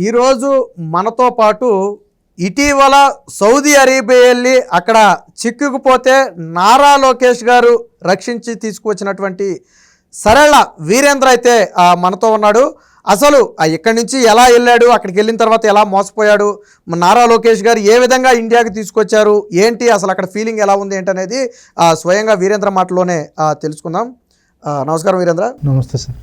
ఈరోజు మనతో పాటు ఇటీవల సౌదీ అరేబియా వెళ్ళి అక్కడ చిక్కుకుపోతే నారా లోకేష్ గారు రక్షించి తీసుకువచ్చినటువంటి సరళ వీరేంద్ర అయితే మనతో ఉన్నాడు. అసలు ఇక్కడి నుంచి ఎలా వెళ్ళాడు, అక్కడికి వెళ్ళిన తర్వాత ఎలా మోసపోయాడు, నారా లోకేష్ గారు ఏ విధంగా ఇండియాకి తీసుకొచ్చారు, ఏంటి అసలు అక్కడ ఫీలింగ్ ఎలా ఉంది ఏంటనేది స్వయంగా వీరేంద్ర మాటలోనే తెలుసుకుందాం. నమస్కారం వీరేంద్ర. నమస్తే సార్.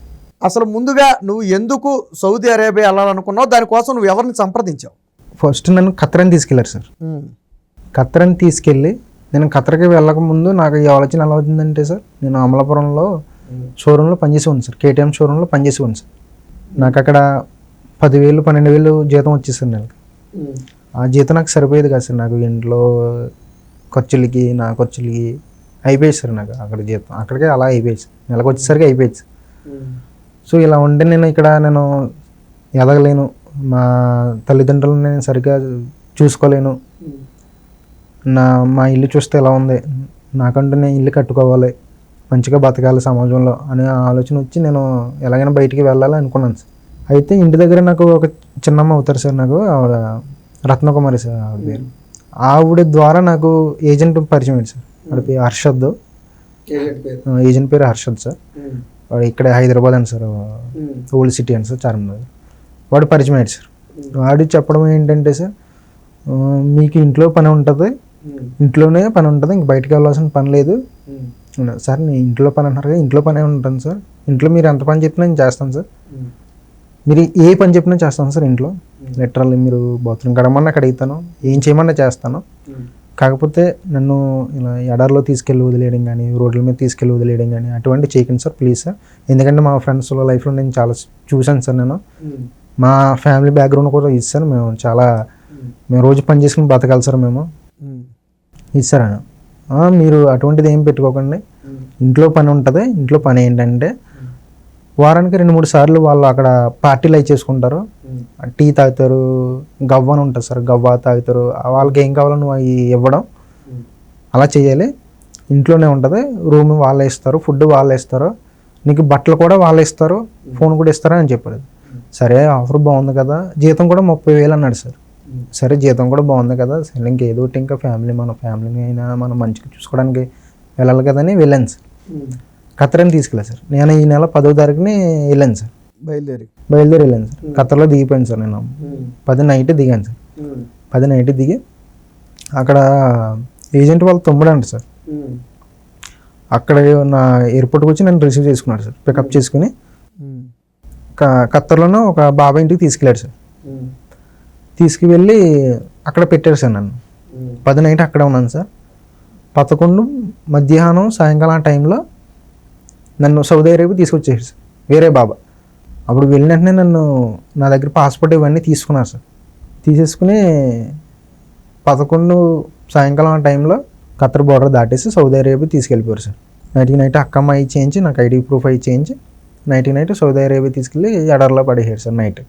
అసలు ముందుగా నువ్వు ఎందుకు సౌదీ అరేబియా వెళ్ళాలనుకున్నావు, దానికోసం నువ్వు ఎవరిని సంప్రదించావు? ఫస్ట్ నన్ను ఖత్తర్ని తీసుకెళ్లారు సార్. ఖత్తర్ని తీసుకెళ్ళి నేను ఖత్తర్కి వెళ్ళకముందు నాకు ఈ ఆలోచన ఎలా అవుతుందంటే సార్, నేను అమలాపురంలో షోరూంలో పనిచేసేవాను సార్, కేటీఎం షోరూంలో పనిచేసేవాను సార్. నాకు అక్కడ 10,000 12,000 జీతం వచ్చేసారు నెలకి. ఆ జీతం నాకు సరిపోయేది కాదు సార్, నాకు ఇంట్లో ఖర్చులకి నా ఖర్చులకి అయిపోయేది సార్. నాకు అక్కడ జీతం అక్కడికే అలా అయిపోయేది సార్, నెలకు వచ్చేసరికి అయిపోయేది సార్. సో ఇలా ఉంటే నేను ఇక్కడ నేను ఎదగలేను, మా తల్లిదండ్రులను నేను సరిగ్గా చూసుకోలేను, మా ఇల్లు చూస్తే ఎలా ఉంది, నాకంటూ నేను ఇల్లు కట్టుకోవాలి, మంచిగా బతకాలి సమాజంలో అనే ఆలోచన వచ్చి నేను ఎలాగైనా బయటికి వెళ్ళాలి అనుకున్నాను సార్. అయితే ఇంటి దగ్గర నాకు ఒక చిన్నమ్మ అవుతారు సార్, నాకు ఆవిడ రత్నకుమారి సార్ ఆవిడ పేరు. ఆవిడ ద్వారా నాకు ఏజెంట్ పరిచయం అయింది సార్. ఆవిడ పేరు హర్షద్, ఏజెంట్ పేరు హర్షద్ సార్. వాడు ఇక్కడ హైదరాబాద్ అని సార్, ఓల్డ్ సిటీ అని సార్, చార్మినార్. వాడు పరిచయం అయ్యాడు సార్. వాడు చెప్పడం ఏంటంటే సార్, మీకు ఇంట్లో పని ఉంటుంది, ఇంట్లోనే పని ఉంటుంది, ఇంక బయటకు వెళ్ళాల్సిన పని లేదు సార్. నేను ఇంట్లో పని అంటున్నారు కదా, ఇంట్లో పనే ఉంటాను సార్. ఇంట్లో మీరు ఎంత పని చెప్పినా నేను చేస్తాను సార్, మీరు ఏ పని చెప్పినా చేస్తాను సార్. ఇంట్లో లిటరల్లీ మీరు బాత్రూమ్ కడగమన్నా కడుగుతాను, ఏం చేయమన్నా చేస్తాను. కాకపోతే నన్ను ఇలా ఎడారిలో తీసుకెళ్ళి వదిలేయడం కానీ, రోడ్ల మీద తీసుకెళ్ళి వదిలేయడం కానీ అటువంటి చేయకండి సార్ ప్లీజ్ సార్. ఎందుకంటే మా ఫ్రెండ్స్ లైఫ్లో నేను చాలా చూశాను సార్. నేను మా ఫ్యామిలీ బ్యాక్గ్రౌండ్ కూడా ఇస్తాను, మేము రోజు పని చేసుకుని బతకాలి సార్, మేము ఇస్తాను. మీరు అటువంటిది ఏం పెట్టుకోకండి, ఇంట్లో పని ఉంటుంది. ఇంట్లో పని ఏంటంటే వారానికి 2-3 సార్లు వాళ్ళు అక్కడ పార్టీలు అవి చేసుకుంటారు, టీ తాగుతారు, గవ్వ అని ఉంటుంది సార్, గవ్వ తాగుతారు. వాళ్ళకి ఏం కావాలో నువ్వు అవి ఇవ్వడం అలా చేయాలి. ఇంట్లోనే ఉంటుంది, రూమ్ వాళ్ళే ఇస్తారు, ఫుడ్ వాళ్ళే ఇస్తారు, నీకు బట్టలు కూడా వాళ్ళే ఇస్తారు, ఫోన్ కూడా ఇస్తారా అని చెప్పారు. సరే ఆఫర్ బాగుంది కదా, జీతం కూడా 30,000 అన్నాడు సార్. సరే జీతం కూడా బాగుంది కదా, సరే ఇంకేదో ఒకటి ఇంకా మన ఫ్యామిలీని అయినా మనం మంచిగా చూసుకోవడానికి వెళ్ళాలి కదని వెళ్ళాను సార్. ఖత్తర్ని తీసుకెళ్ళాను సార్. నేను ఈ నెల 10వ తారీఖుని వెళ్ళాను సార్, బయలుదేరి వెళ్ళాను సార్. ఖత్తర్లో దిగిపోయాను సార్. నేను 10 నైట్ దిగాను సార్. 10 నైట్ దిగి అక్కడ ఏజెంట్ వాళ్ళు తమ్ముడు అంట సార్, అక్కడ నా ఎయిర్పోర్ట్కి వచ్చి నన్ను రిసీవ్ చేసుకున్నాడు సార్, పికప్ చేసుకుని ఖత్తర్లోనూ ఒక బాబాయ్ ఇంటికి తీసుకెళ్ళాడు సార్. తీసుకువెళ్ళి అక్కడ పెట్టారు సార్ నన్ను. 10 నైట్ అక్కడ ఉన్నాను సార్. 11 మధ్యాహ్నం సాయంకాలం టైంలో నన్ను సౌదీ అరేబియా తీసుకొచ్చేసారు సార్, వేరే బాబా. అప్పుడు వెళ్ళిన వెంటనే నన్ను నా దగ్గర పాస్పోర్ట్ ఇవన్నీ తీసుకున్నారు సార్. తీసేసుకుని 11 సాయంకాలం టైంలో ఖత్తర్ బోర్డర్ దాటేసి సౌదీ అరేబియా తీసుకెళ్ళిపోయారు సార్. నైట్కి నైట్ అక్కమ్మ అయి చేయించి, నాకు ఐడి ప్రూఫ్ అయి చేయించి నైట్కి నైట్ సౌదీ అరేబియా తీసుకెళ్ళి ఎడారిలో పడేసారు సార్. నైట్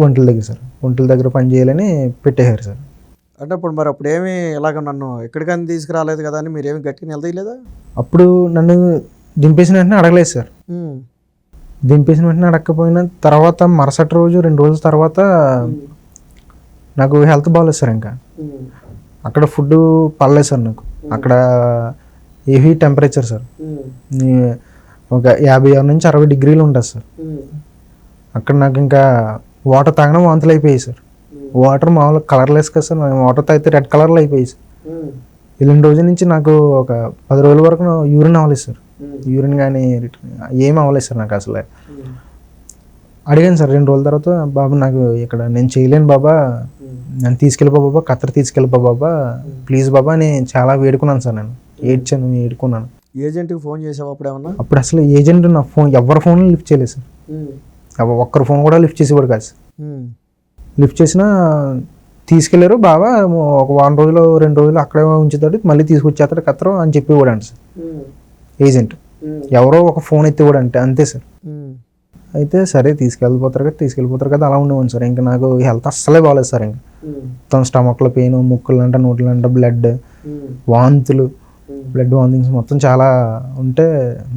ఒంటల దగ్గర సార్, ఒంటల దగ్గర పని చేయాలని పెట్టేశారు సార్. అంటే ఇప్పుడు మరి అప్పుడు ఏమి ఇలాగ నన్ను ఎక్కడికైనా తీసుకురాలేదు కదా అని మీరేమి గట్టిగా నిలదీయలేదా? అప్పుడు నన్ను దింపేసిన వెంటనే అడగలేదు సార్. దింపేసిన వెంటనే అడగకపోయిన తర్వాత మరుసటి రోజు 2 రోజుల తర్వాత నాకు హెల్త్ బాగాలేదు సార్. ఇంకా అక్కడ ఫుడ్ పడలేదు సార్ నాకు. అక్కడ హెవీ టెంపరేచర్ సార్, ఒక 56 నుంచి 60 డిగ్రీలు ఉంటుంది సార్. అక్కడ నాకు ఇంకా వాటర్ తాగడం వాంతులు అయిపోయాయి సార్. వాటర్ మామూలుగా కలర్లెస్ కదా సార్, వాటర్ తాగితే రెడ్ కలర్లో అయిపోయాయి సార్. 2 రోజుల నుంచి నాకు ఒక 10 రోజుల వరకు యూరిన్ అవ్వలేదు సార్. యూరిన్ కానీ ఏమి అవ్వలేదు సార్ నాకు అసలు. అడిగాను సార్ 2 రోజుల తర్వాత, బాబా నాకు ఇక్కడ నేను చేయలేను బాబా, నన్ను తీసుకెళ్ళిపో బాబా, ఖత్తర్ తీసుకెళ్ళిపో బాబా ప్లీజ్ బాబా అని చాలా వేడుకున్నాను సార్. నేను ఏడుకున్నాను. ఏజెంట్కి ఫోన్ చేసావు అప్పుడు ఏమన్నా? అప్పుడు అసలు ఏజెంట్ నా ఫోన్ ఎవరి ఫోన్ లిఫ్ట్ చేయలేదు సార్. ఒక్కరి ఫోన్ కూడా లిఫ్ట్ చేసేవాడు కాదు సార్. లిఫ్ట్ చేసినా తీసుకెళ్లారు బాబా, ఒక 1 రోజులు 2 రోజులు అక్కడే ఉంచుతాడు, మళ్ళీ తీసుకొచ్చేస్తాడు ఖత్తర్ అని చెప్పేవాడు అంట సార్ ఏజెంట్. ఎవరో ఒక ఫోన్ ఎత్తేవాడు అంటే అంతే సార్. అయితే సరే తీసుకెళ్ళిపోతారు కదా అలా ఉండేవాడు సార్. ఇంకా నాకు హెల్త్ అస్సలే బాగాలేదు సార్. ఇంకా మొత్తం స్టమక్లో పెయిన్, ముక్కులంట, నోట్లంట, బ్లడ్ వాంతులు, బ్లడ్ వామిటింగ్స్ మొత్తం చాలా ఉంటే,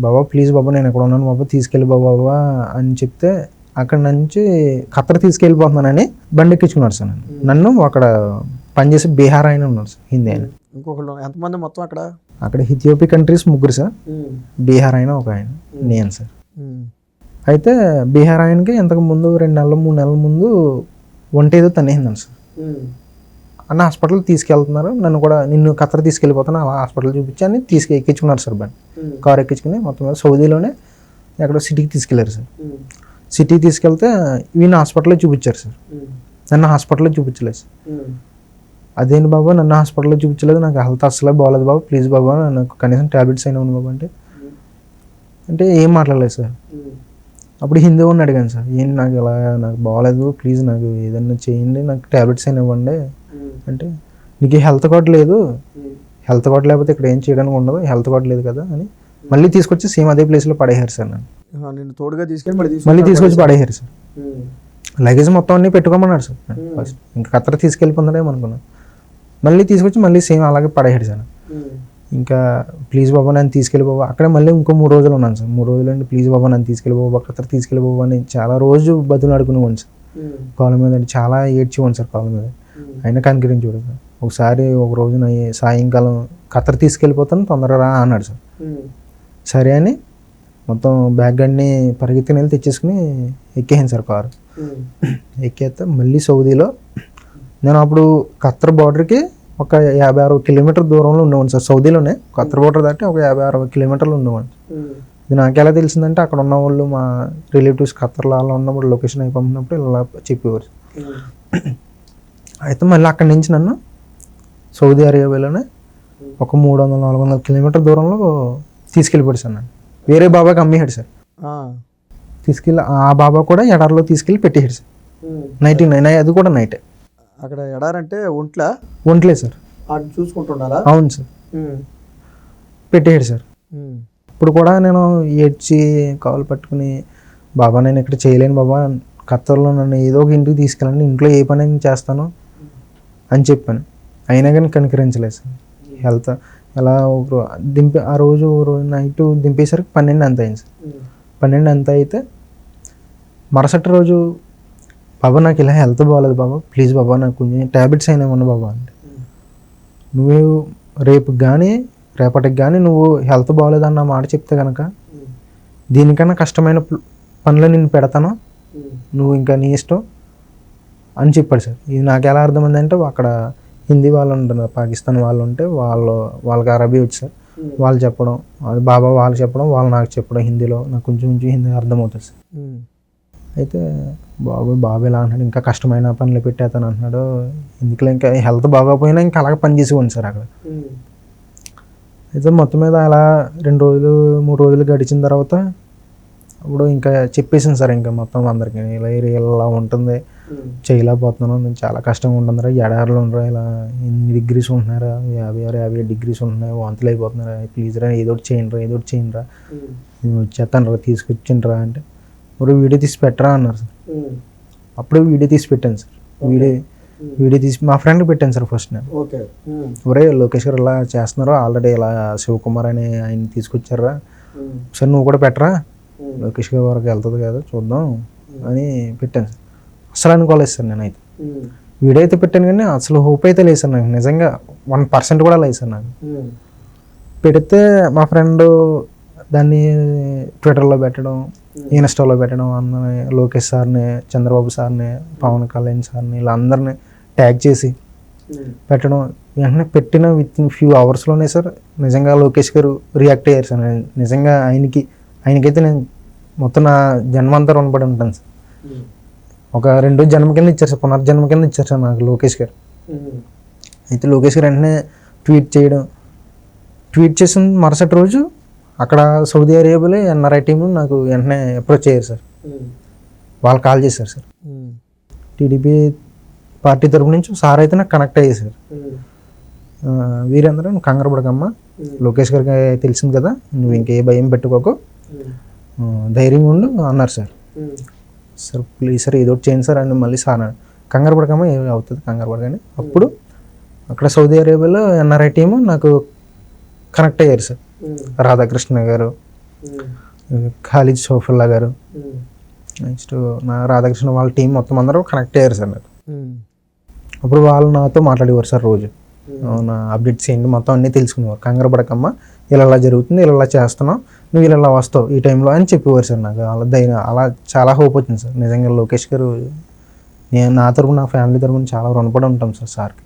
బాబా ప్లీజ్ బాబా నేను ఎక్కడ ఉన్నాను బాబా తీసుకెళ్ళి బాబా అని చెప్తే అక్కడ నుంచి ఖత్తర్ తీసుకెళ్ళిపోతున్నానని బండి ఎక్కించుకున్నాడు సార్ నన్ను అక్కడ పనిచేసి బీహార్ ఆయన ఉన్నాడు సార్, హిందీ ఆయన. ఇంకొకళ్ళు ఎంతమంది మొత్తం అక్కడ? అక్కడ ఇథియోపియా కంట్రీస్ 3 సార్, బీహార్ ఆయన ఒక ఆయన, నేను సార్. అయితే బీహార్ ఆయనకి ఇంతకు ముందు 2 నెలలు 3 నెలల ముందు ఒంటి ఏదో తనేసిందండి సార్. అన్న హాస్పిటల్ తీసుకెళ్తున్నారు, నన్ను కూడా నిన్ను ఖత్తర్ తీసుకెళ్ళిపోతాను ఆ హాస్పిటల్ చూపించి అని ఎక్కించుకున్నారు సార్ బండి. కారు ఎక్కించుకుని మొత్తం సౌదీలోనే ఎక్కడో సిటీకి తీసుకెళ్లారు సార్. సిటీకి తీసుకెళ్తే ఈయన హాస్పిటల్లో చూపించారు సార్, నన్ను హాస్పిటల్లో చూపించలేదు సార్. అదేంటి బాబా నన్ను హాస్పిటల్లో చూపించలేదు, నాకు హెల్త్ అసలే బాగోలేదు బాబు, ప్లీజ్ బాబా నాకు కనీసం ట్యాబ్లెట్స్ అయినా ఉంది బాబు అంటే ఏం మాట్లాడలేదు సార్. అప్పుడు హిందీ వాడిని అడిగాను సార్, ఏంటి నాకు ఇలా నాకు బాగోలేదు, ప్లీజ్ నాకు ఏదన్నా చేయండి, నాకు ట్యాబ్లెట్స్ అయినా ఇవ్వండి అంటే, నీకు హెల్త్ కార్డ్ లేదు, హెల్త్ కార్డ్ లేకపోతే ఇక్కడ ఏం చేయడానికి ఉండదు, హెల్త్ కార్డ్ లేదు కదా అని మళ్ళీ తీసుకొచ్చి సేమ్ అదే ప్లేస్లో పడేశారు సార్. నన్ను తోడుగా తీసుకెళ్ళి మళ్ళీ తీసుకొచ్చి పడేశారు సార్. లగేజ్ మొత్తం అన్నీ పెట్టుకోమన్నాడు సార్. ఫస్ట్ ఇంకా ఖత్తర్ తీసుకెళ్ళిపోతున్నాడేమో అనుకున్నాను, మళ్ళీ తీసుకొచ్చి మళ్ళీ సేమ్ అలాగే పడేశాడు సార్. ఇంకా ప్లీజ్ బాబా నన్ను తీసుకెళ్ళి బాబా, అక్కడే మళ్ళీ ఇంకో 3 రోజులు ఉన్నాను సార్. 3 రోజులు అంటే ప్లీజ్ బాబా నన్ను తీసుకెళ్ళి బాబా, ఖత్తర్ తీసుకెళ్ళి బాబా అని చాలా రోజు బదులు ఆడుకునేవాడిని సార్. కాళ్ళ మీద అంటే చాలా ఏడ్చేవాడిని సార్ కాళ్ళ మీద, అయినా కనికరించి చూడదు సార్. ఒకసారి ఒక రోజు సాయంకాలం ఖత్తర్ తీసుకెళ్ళిపోతాను తొందరగా రా అన్నాడు సార్. సరే అని మొత్తం బ్యాగ్ అన్నీ పరిగెత్తుకుని వెళ్ళి తెచ్చేసుకుని ఎక్కేసాను సార్ కారు. ఎక్కేస్తే మళ్ళీ సౌదీలో నేను అప్పుడు ఖత్తర్ బార్డర్కి ఒక 50-60 కిలోమీటర్ దూరంలో ఉండేవాడిని సార్. సౌదీలోనే ఖత్తర్ బార్డర్ దాటి ఒక 50-60 కిలోమీటర్లు ఉండేవాడిని. ఇది నాకు ఎలా తెలిసిందంటే అక్కడ ఉన్న వాళ్ళు మా రిలేటివ్స్ ఖత్తర్లో అలా ఉన్నప్పుడు లొకేషన్ అయిపోయినప్పుడు ఇలా చెప్పేవారు. అయితే మళ్ళీ అక్కడి నుంచి నన్ను సౌదీ అరేబియాలోనే ఒక 300-400 కిలోమీటర్ దూరంలో తీసుకెళ్ళిపోయాడు సార్. నన్ను వేరే బాబాకి అమ్మేశాడు సార్. తీసుకెళ్ళి ఆ బాబా కూడా ఎడారిలో తీసుకెళ్ళి పెట్టేశాడు సార్. నైట్ అది కూడా నైటే. అక్కడ ఎడారంటే ఒంట్లే సార్, చూసుకుంటున్నారా? అవును సార్, పెట్టేశాడు సార్. ఇప్పుడు కూడా నేను ఏడ్చి కాలు పట్టుకుని బాబా నేను ఇక్కడ చేయలేను బాబా, ఖత్తర్లో నన్ను ఏదో ఒక ఇంటికి తీసుకెళ్ళండి, ఇంట్లో ఏ పని చేస్తాను అని చెప్పాను. అయినా కానీ కనికరించలేదు సార్. హెల్త్ ఎలా ఆ రోజు నైట్ దింపేసరికి 12 అంత అయింది సార్. 12 అంత అయితే మరుసటి రోజు బాబా నాకు ఇలా హెల్త్ బాగాలేదు బాబా, ప్లీజ్ బాబా నాకు కొంచెం ట్యాబ్లెట్స్ అయినా ఇవ్వండి బాబా అంటే, నువ్వు రేపటికి కానీ నువ్వు హెల్త్ బాగాలేదన్న మాట చెప్తే కనుక దీనికన్నా కష్టమైన పనులు నేను పెడతాను, నువ్వు ఇంకా నీ ఇష్టం అని చెప్పాడు సార్. ఇది నాకు ఎలా అర్థమైందంటే అక్కడ హిందీ వాళ్ళు ఉంటారు, పాకిస్తాన్ వాళ్ళు ఉంటే వాళ్ళకి అరబీ వచ్చి సార్, వాళ్ళు చెప్పడం, అది బాబా వాళ్ళు చెప్పడం, వాళ్ళు నాకు చెప్పడం హిందీలో, నాకు కొంచెం హిందీ అర్థమవుతుంది సార్. అయితే బాబు ఇలా అంటున్నాడు, ఇంకా కష్టమైన పనులు పెట్టేస్తాను అంటున్నాడు, ఎందుకులే ఇంకా హెల్త్ బాగోపోయినా ఇంకా అలాగే పని చేసేవాడిని సార్ అక్కడ. అయితే మొత్తం మీద అలా 2 రోజులు 3 రోజులు గడిచిన తర్వాత అప్పుడు ఇంకా చెప్పేసాను సార్ ఇంకా మొత్తం అందరికీ, ఇలా ఉంటుంది, చేయలేకపోతున్నాను, నేను చాలా కష్టంగా ఉంటుందిరా, ఎడారిలో ఉండరా, ఇలా 8 డిగ్రీస్ ఉంటున్నారా, 56-57 డిగ్రీస్ ఉంటున్నాయి, వాంతులు అయిపోతున్నారా, ప్లీజ్ రా ఏదో ఒకటి చేయండి రా నేను వచ్చేస్తాను రా, తీసుకొచ్చిండ్రా రా అంటే, ఇప్పుడు వీడియో తీసి పెట్టరా అన్నారు సార్. అప్పుడు వీడియో తీసి పెట్టాను సార్. వీడియో తీసి మా ఫ్రెండ్కి పెట్టాను సార్ ఫస్ట్. నేను ఒరే లోకేష్ గారు ఇలా చేస్తున్నారు, ఆల్రెడీ ఇలా శివకుమార్ అని ఆయన తీసుకొచ్చారా, సార్ నువ్వు కూడా పెట్టరా, లోకేష్ గారి వరకు వెళ్తుంది కదా చూద్దాం అని పెట్టాను సార్. అసలు అనుకోలేదు సార్ నేనైతే. వీడియో అయితే పెట్టాను కానీ అసలు హోప్ అయితే లేదు సార్ నాకు, నిజంగా 1% కూడా లేదు సార్ నాకు. పెడితే మా ఫ్రెండ్ దాన్ని ట్విట్టర్లో పెట్టడం, ఇన్స్టాలో పెట్టడం, అందరిని లోకేష్ సార్ని, చంద్రబాబు సార్ని, పవన్ కళ్యాణ్ సార్ని ఇలా అందరిని ట్యాగ్ చేసి పెట్టడం, వెంటనే పెట్టిన విత్ ఫ్యూ అవర్స్లోనే సార్ నిజంగా లోకేష్ గారు రియాక్ట్ అయ్యారు సార్. నిజంగా ఆయనకైతే నేను మొత్తం నా జన్మంతా రుణపడి ఉంటాను సార్. ఒక 2 జన్మ కింద ఇచ్చారు సార్, పునర్జన్మ కింద ఇచ్చారు సార్ నాకు లోకేష్ గారు. అయితే లోకేష్ గారు వెంటనే ట్వీట్ చేసిన మరుసటి రోజు అక్కడ సౌదీ అరేబియాలో ఎన్ఆర్ఐ టీం నాకు వెంటనే అప్రోచ్ అయ్యారు సార్. వాళ్ళు కాల్ చేశారు సార్. టీడీపీ పార్టీ తరపు నుంచి సార్ అయితే నాకు కనెక్ట్ అయ్యారు సార్. వీరందరూ నువ్వు కంగారు పడకమ్మా, లోకేష్ గారికి తెలిసింది కదా, నువ్వు ఇంకే భయం పెట్టుకోకు, ధైర్యంగా ఉండు అన్నారు సార్. సార్ ప్లీజ్ సార్ ఏదో ఒకటి చేయండి సార్ అని మళ్ళీ సార్ కంగారు పడకమ్మా ఏమి అవుతుంది కంగారు పడకని. అప్పుడు అక్కడ సౌదీ అరేబియాలో ఎన్ఆర్ఐ టీము నాకు కనెక్ట్ అయ్యారు సార్. రాధాకృష్ణ గారు, ఖాలిద్ షోఫుల్లా గారు, నెక్స్ట్ నా రాధాకృష్ణ వాళ్ళ టీం మొత్తం అందరూ కనెక్ట్ అయ్యారు సార్ నాకు. అప్పుడు వాళ్ళు నాతో మాట్లాడేవారు సార్ రోజు. నా అప్డేట్స్ ఏంటి మొత్తం అన్నీ తెలుసుకునేవారు. కంగారు పడకమ్మ, ఇలా జరుగుతుంది, ఇలా చేస్తున్నావు, నువ్వు ఇలా వస్తావు ఈ టైంలో అని చెప్పేవారు సార్ నాకు. అలా ధైర్యం, అలా చాలా హోప్ వచ్చింది సార్. నిజంగా లోకేష్ గారు, నేను నా తరపున, నా ఫ్యామిలీ తరపున చాలా రుణపడి ఉంటాం సార్ సార్కి.